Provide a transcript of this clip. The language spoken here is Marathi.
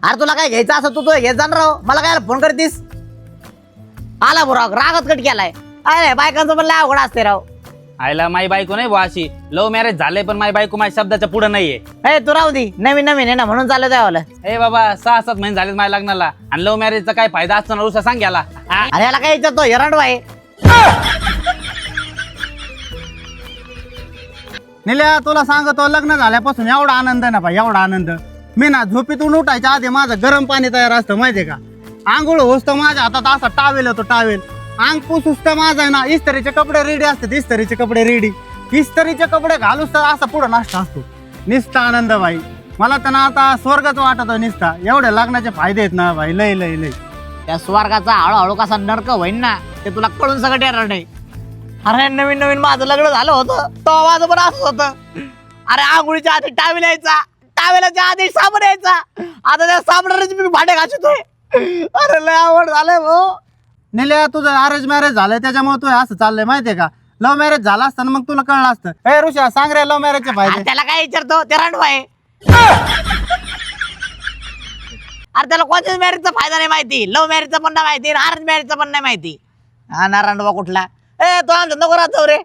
अरे तुला काय घ्यायचं असं तू घेत जाणार राव, मला काय फोन करतीस? आला बुरा रागत कट केलाय. अरे बायकांचं पण लय अवघड असते राव. आईला माई बायको नाही बुवा अशी. लव्ह मॅरेज झाले पण माई बायको माझ्या शब्दाच्या पुढे नाहीये. ए तू राहू दे, नवीन नवीन आहे ना म्हणून चालू द्यावाला. ए बाबा 6-7 महिने झालेत माझ्या लग्नाला आणि लव्ह मॅरेजचा काय फायदा असतो ना रुसा सांग याला. अरे याला काय विचारतो एरंडवा आहे. निल्या तुला सांगतो लग्न झाल्यापासून एवढा आनंद ना भाई, एवढा आनंद. मी ना झोपेतून उठायच्या आधी माझं गरम पाणी तयार असतं माहितीये का. आंघोळ होस तर माझ्या हातात असा टावेल होतो, टावेल. अंग पुसूस तर माझा ना इस्त्रीचे कपडे रेडी असतात, इस्त्रीचे कपडे रेडी. इस्त्रीचे कपडे घालूस तर असा पुढं नाश्ता असतो. निस्ता आनंद भाई. मला तर ना आता स्वर्गच वाटत निसता. एवढे लग्नाचे फायदे आहेत ना भाई, लय लय लय. त्या स्वर्गाचा हळूहळू कसा नरक होईन ना ते तुला कळून सगळं येणार नाही. अरे नवीन नवीन माझं लग्न झालं होतं तो माझं पण असंच होतं. अरे आंघोळीच्या आधी टावेल यायचा, टावेलाच्या आधी साबण यायचा. आता त्या साबणाची मी भांडे घासतोय. अरे लय आवड झालंय भाऊ. निल्या तुझं अरेंज मॅरेज झालंय त्याच्यामुळे तू असं चाललंय माहितीये का. लव्ह मॅरेज झाला असतं ना मग तुला कळलं असतं. ए ऋषा सांग रे लव्ह मॅरेजचे फायदे. त्याला काय विचारतो ते रांडवा आहे. अरे त्याला कोणत्याच मॅरेजचा फायदा नाही माहिती, लव्ह मॅरेजचा पण नाही माहिती, अरेंज मॅरेजचा पण नाही माहिती. हा ना रांडवा कुठला. ए तो आमच्या नको राहतो रे.